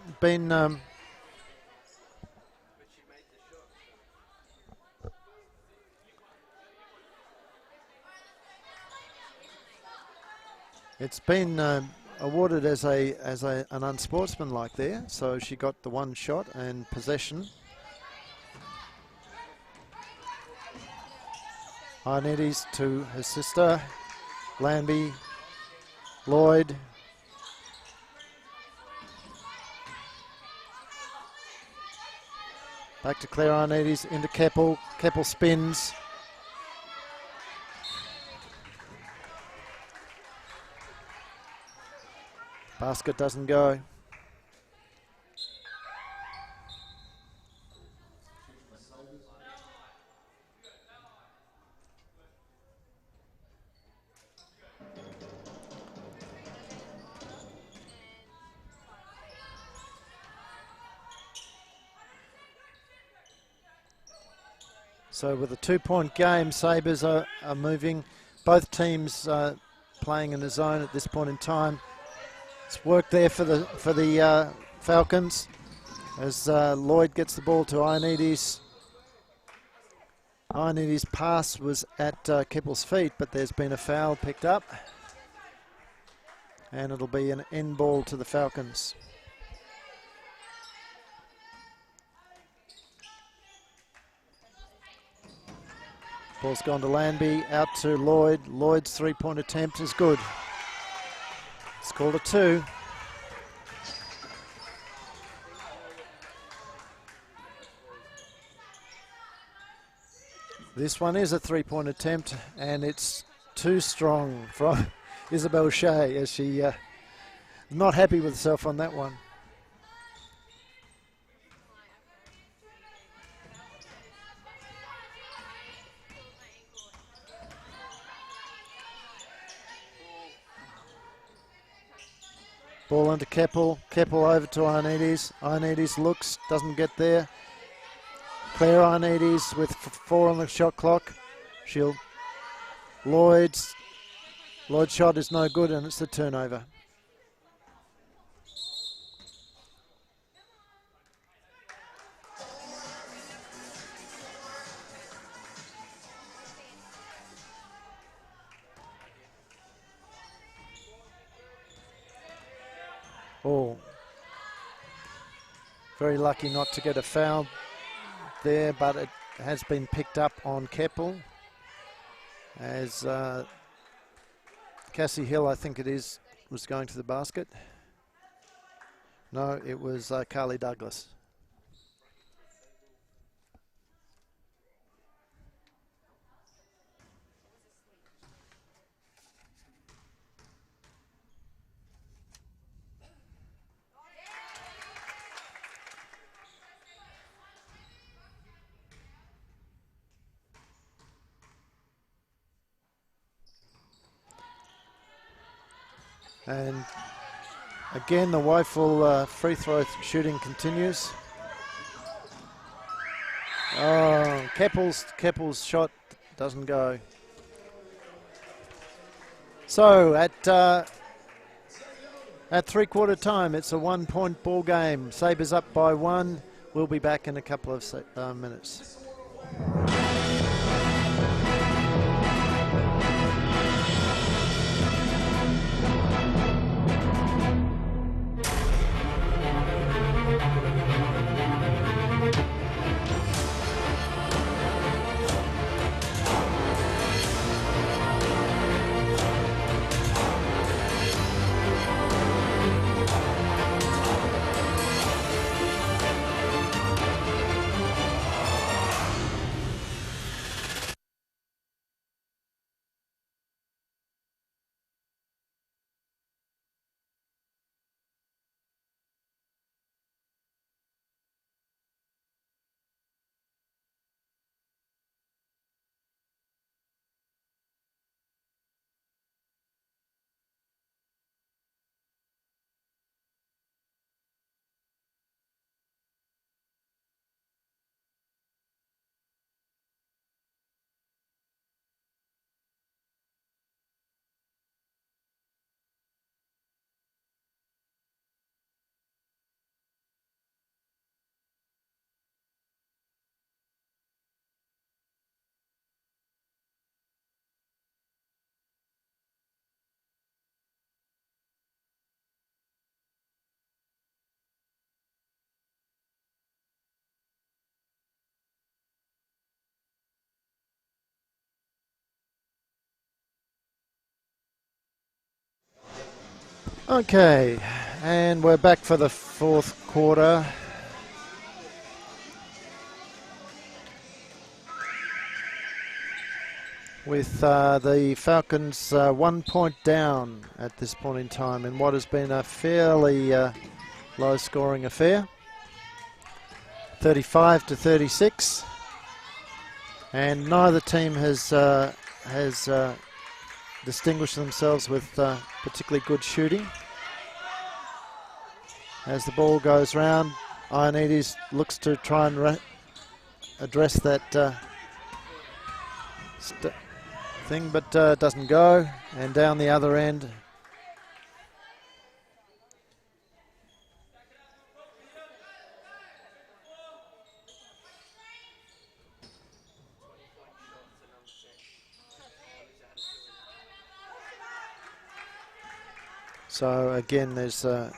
awarded as an unsportsmanlike there, so she got the one shot and possession. Ioannidis to her sister, Lambie, Lloyd. Back to Claire Ioannidis, into Keppel. Keppel spins. Basket doesn't go. So with a 2-point game, Sabres are moving. Both teams playing in the zone at this point in time. It's work there for the Falcons as Lloyd gets the ball to Ioannidis. Ioannidis' pass was at Keppel's feet, but there's been a foul picked up. And it'll be an end ball to the Falcons. Ball's gone to Lambie, out to Lloyd. Lloyd's 3-point attempt is good. It's called a 2. This one is a 3-point attempt, and it's too strong from Isabel Shea, as she not happy with herself on that one. Ball into Keppel. Keppel over to Ioannidis. Ioannidis looks, doesn't get there. Claire Ioannidis with 4 on the shot clock. Lloyd's shot is no good, and it's a turnover. Oh, very lucky not to get a foul there, but it has been picked up on Keppel as Cassie Hill, I think it is, was going to the basket. No, it was Carly Douglas. And again, the woeful free throw shooting continues. Oh, Keppel's shot doesn't go. So at 3-quarter time, it's a 1-point ball game. Sabres up by 1. We'll be back in a couple of minutes. Okay, and we're back for the fourth quarter. With the Falcons 1 point down at this point in time in what has been a fairly low-scoring affair. 35-36, and neither team has distinguished themselves with particularly good shooting. As the ball goes round, Ioannidis looks to try and address that thing, but doesn't go. And down the other end, so again there's an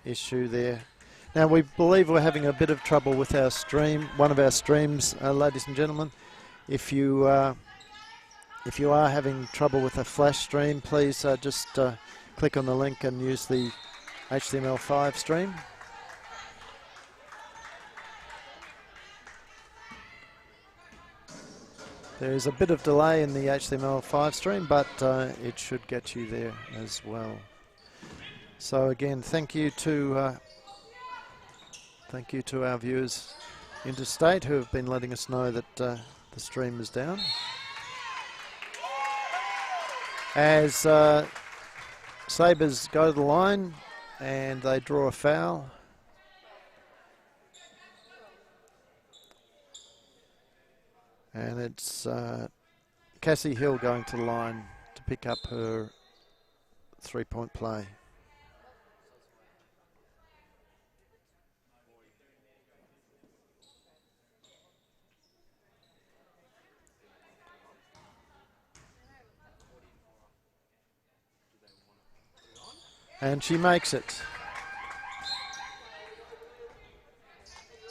issue there. Now we believe we're having a bit of trouble with our stream, one of our streams, ladies and gentlemen. If you are having trouble with a flash stream, please just click on the link and use the HTML5 stream. There is a bit of delay in the HTML5 stream, but it should get you there as well. So again, thank you to our viewers interstate who have been letting us know that the stream is down. As Sabres go to the line and they draw a foul. And it's Cassie Hill going to the line to pick up her three-point play. And she makes it.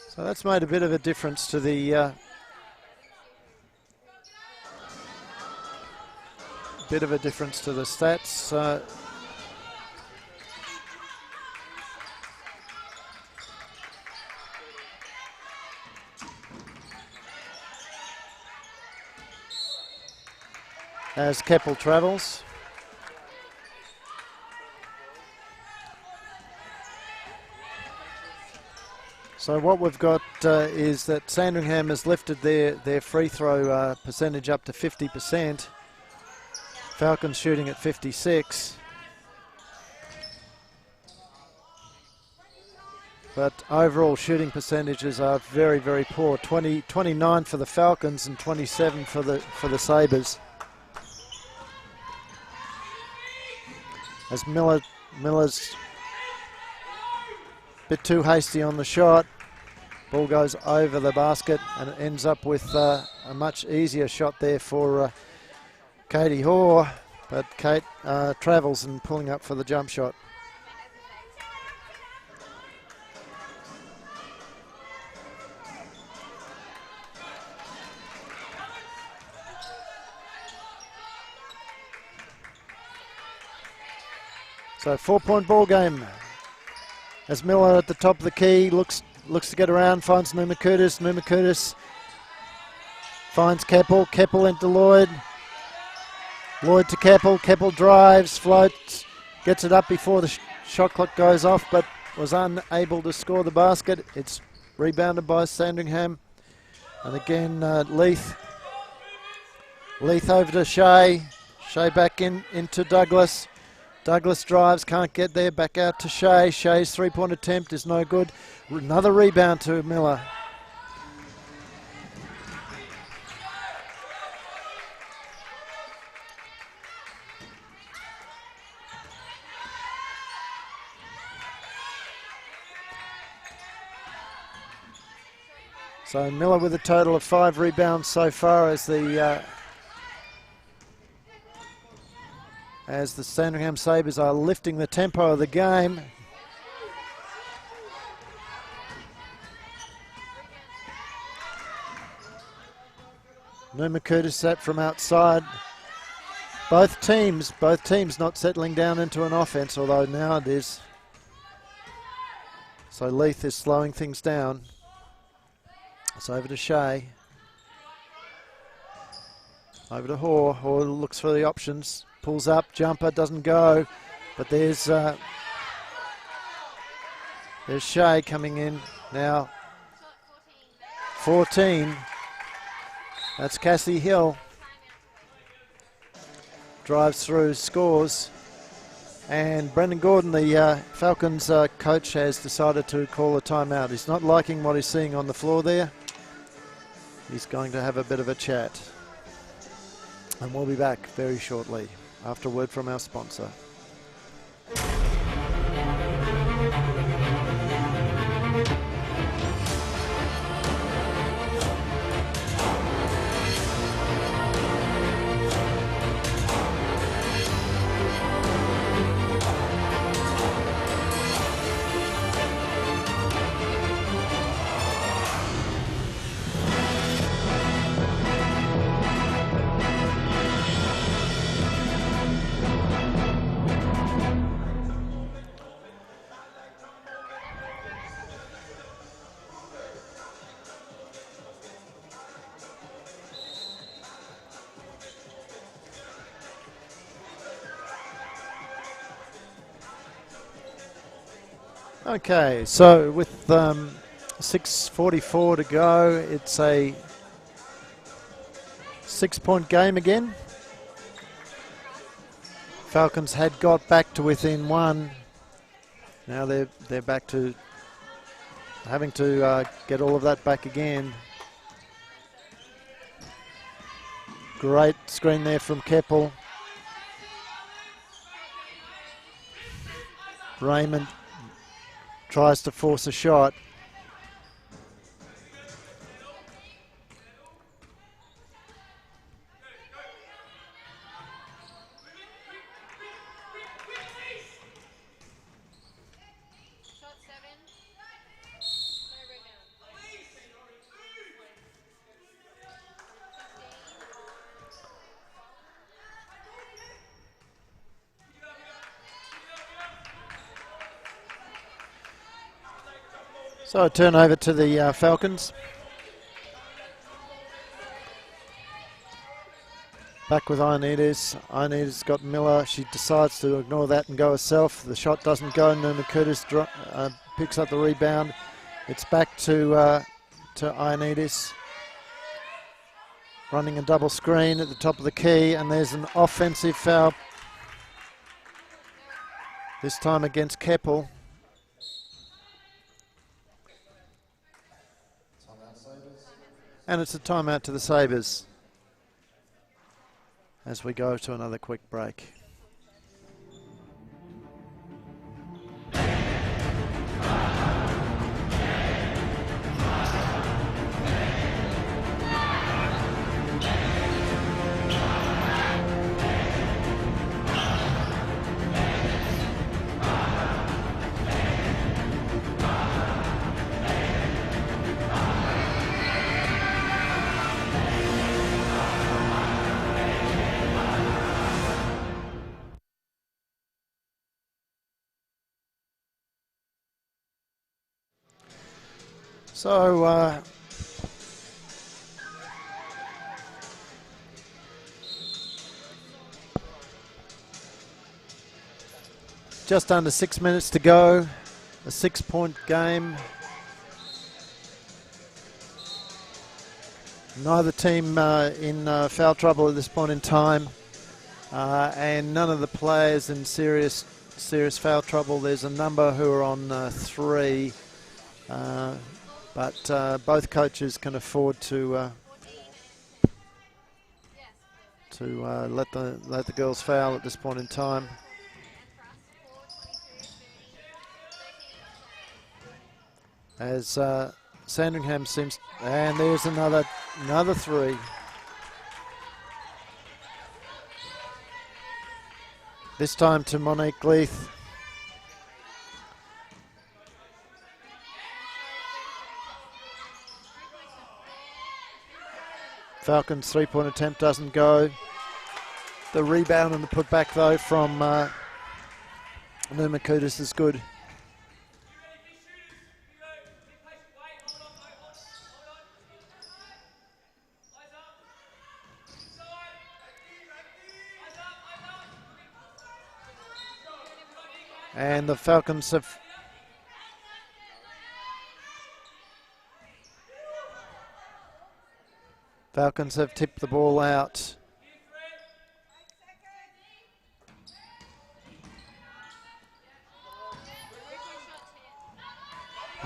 So that's made a bit of a difference to the stats. As Keppel travels. So what we've got is that Sandringham has lifted their free throw percentage up to 50%. Falcons shooting at 56. But overall shooting percentages are very, very poor. 29 for the Falcons and 27 for the Sabres. As Miller's a bit too hasty on the shot. Ball goes over the basket and it ends up with a much easier shot there for Katie Hoare, but Kate travels and pulling up for the jump shot. So 4-point ball game. As Miller at the top of the key looks to get around, finds Numakutis. Numakutis finds Keppel. Keppel into Lloyd. Lloyd to Keppel. Keppel drives, floats, gets it up before the shot clock goes off, but was unable to score the basket. It's rebounded by Sandringham. And again, Leith. Leith over to Shea. Shea back into Douglas. Douglas drives, can't get there, back out to Shea. Shea's three-point attempt is no good. Another rebound to Miller. So Miller with a total of 5 rebounds so far as the Sandringham Sabres are lifting the tempo of the game. Numakutis set from outside. both teams not settling down into an offense, although now it is. So Leith is slowing things down. It's over to Shea. Over to Hoare. Hoare looks for the options. Pulls up, jumper, doesn't go. But there's Shea coming in now. 14. That's Cassie Hill. Drives through, scores. And Brendan Gordon, the Falcons coach, has decided to call a timeout. He's not liking what he's seeing on the floor there. He's going to have a bit of a chat. And we'll be back very shortly after a word from our sponsor. Okay, so with 6:44 to go, it's a 6-point game again. Falcons had got back to within 1. Now they're back to having to get all of that back again. Great screen there from Keppel. Raymond tries to force a shot. So a turnover to the Falcons. Back with Ioannidis. Ioannidis got Miller. She decides to ignore that and go herself. The shot doesn't go. Nuna Curtis picks up the rebound. It's back to Ioannidis. Running a double screen at the top of the key, and there's an offensive foul. This time against Keppel. And it's a timeout to the Sabres as we go to another quick break. So just under 6 minutes to go, a 6-point game. Neither team in foul trouble at this point in time, and none of the players in serious foul trouble. There's a number who are on 3. But both coaches can afford to let the girls foul at this point in time. As Sandringham seems, and there's another 3. This time to Monique Leith. Falcons' 3-point attempt doesn't go. The rebound and the putback though from Numakudis is good. And the Falcons have tipped the ball out.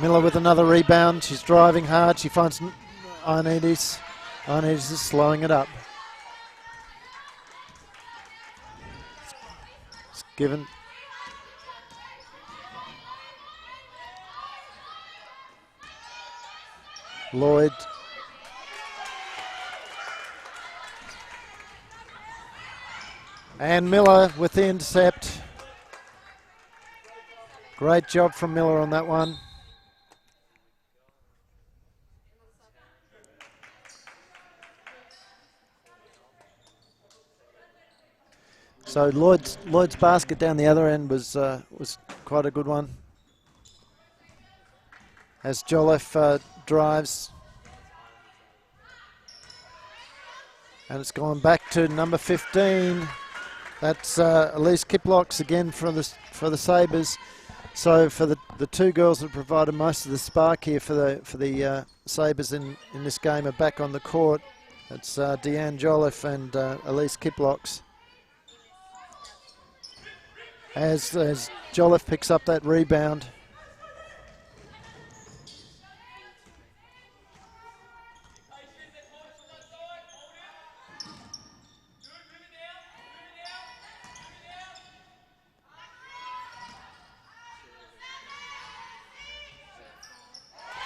Miller with another rebound. She's driving hard. She finds Ioannidis. Ioannidis is slowing it up. It's given. Lloyd. And Miller with the intercept. Great job from Miller on that one. So Lloyd's basket down the other end was quite a good one. As Jolliffe drives. And it's gone back to number 15. That's Elise Kiplocks again for the Sabres. So for the two girls that provided most of the spark here for the Sabres in this game are back on the court. It's Deanne Jolliffe and Elise Kiplocks. As Jolliffe picks up that rebound.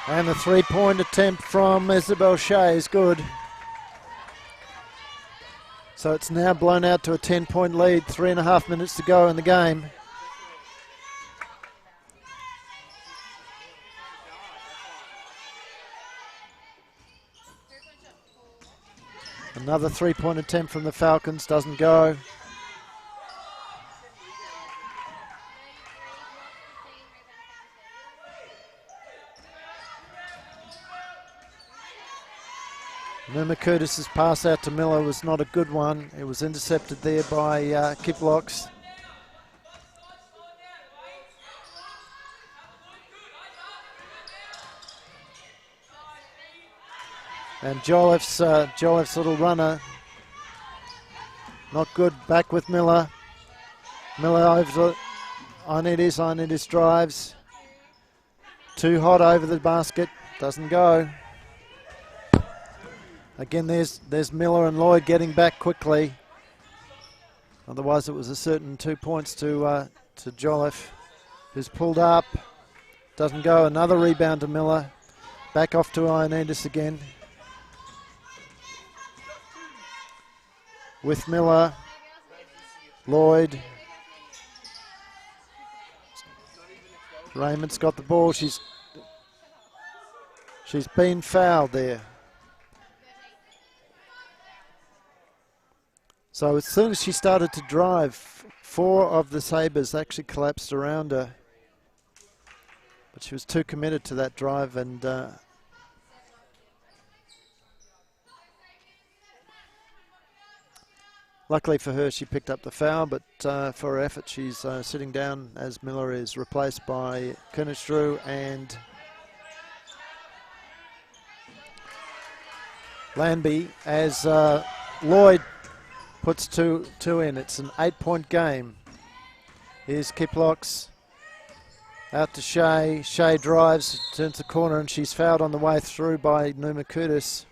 And the three-point attempt from Isabel Shea is good. So it's now blown out to a 10-point lead, 3.5 minutes to go in the game. Another three-point attempt from the Falcons, doesn't go. Numakudis' pass out to Miller was not a good one. It was intercepted there by Kiplocks. And Jolliffe's little runner, not good. Back with Miller. Miller over to Ioannidis. Ioannidis drives. Too hot over the basket. Doesn't go. Again, there's Miller and Lloyd getting back quickly. Otherwise, it was a certain 2 points to Jolliffe, who's pulled up. Doesn't go. Another rebound to Miller. Back off to Ioannidis again. With Miller, Lloyd. Raymond's got the ball. She's been fouled there. So as soon as she started to drive, 4 of the Sabres actually collapsed around her. But she was too committed to that drive, and luckily for her, she picked up the foul, but for her effort, she's sitting down as Miller is replaced by Kernitz-Drew and Landby as Lloyd puts two in. It's an 8-point game. Here's Kiplocks out to Shea. Shea drives, turns the corner, and she's fouled on the way through by Numakudis.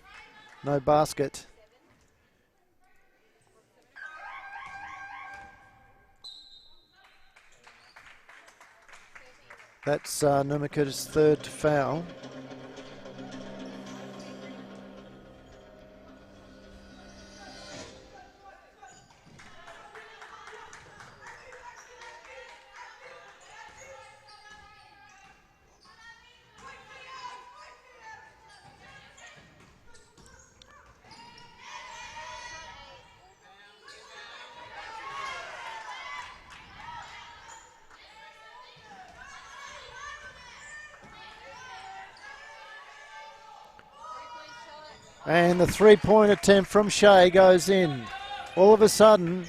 No basket. That's Numakudis' third foul. And the three-point attempt from Shea goes in. All of a sudden,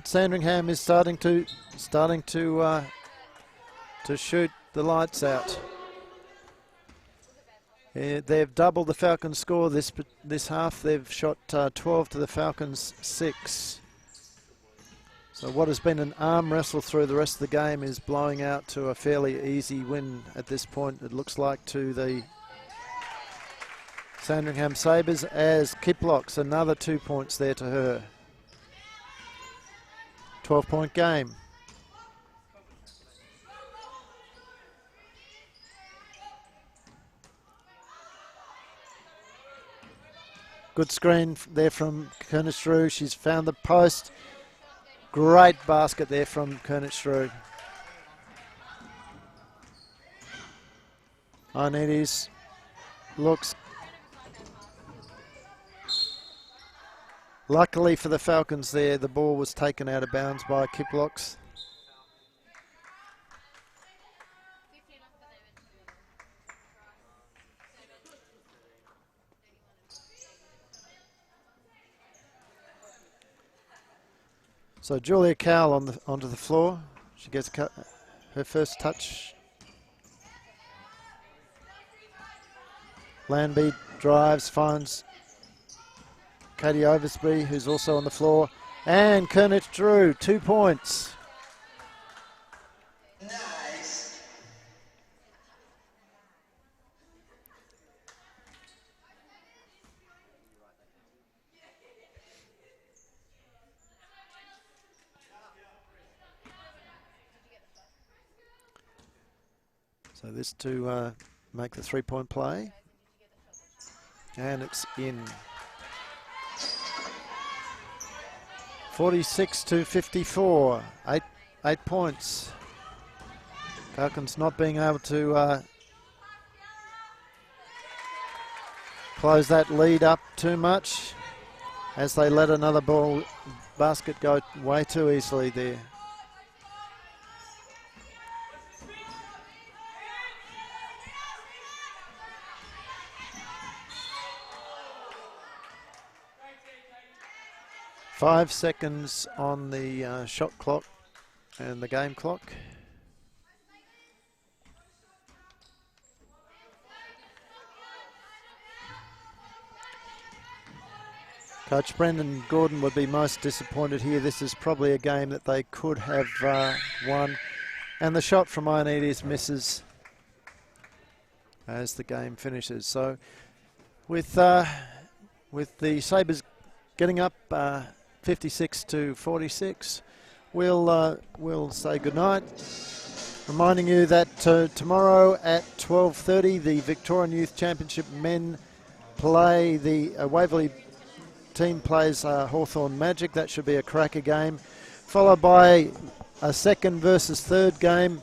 Sandringham is starting to shoot the lights out. They've doubled the Falcons' score this half. They've shot 12 to the Falcons' 6. So what has been an arm wrestle through the rest of the game is blowing out to a fairly easy win at this point, it looks like, to the Sandringham Sabres, as Kiplocks, another 2 points there to her. 12-point game. Good screen there from Kernish-Drew. She's found the post. Great basket there from Kernish-Drew. Ioannidis looks. Luckily for the Falcons there, the ball was taken out of bounds by Kiplocks. So Julia Cowell onto the floor. She gets her first touch. Landby drives, finds Katie Oversby, who's also on the floor. And Kernish-Drew, 2 points. Nice. So this to make the 3-point play. And it's in. 46 to 54. 8 points. Falcons not being able to close that lead up too much as they let another basket go way too easily there. Five seconds on the shot clock and the game clock. Coach Brendan Gordon would be most disappointed here. This is probably a game that they could have won. And the shot from Ioannidis misses as the game finishes. So with the Sabres getting up 56 to 46, we'll say goodnight. Reminding you that tomorrow at 12:30 the Victorian Youth Championship men play, the Waverley team plays Hawthorn Magic. That should be a cracker game, followed by a second versus third game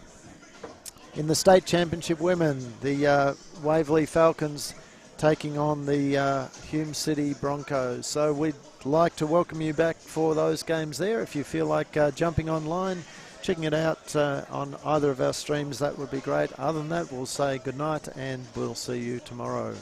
in the State Championship women. The Waverley Falcons taking on the Hume City Broncos. So we'd like to welcome you back for those games there. If you feel like jumping online, checking it out on either of our streams, that would be great. Other than that, we'll say goodnight and we'll see you tomorrow.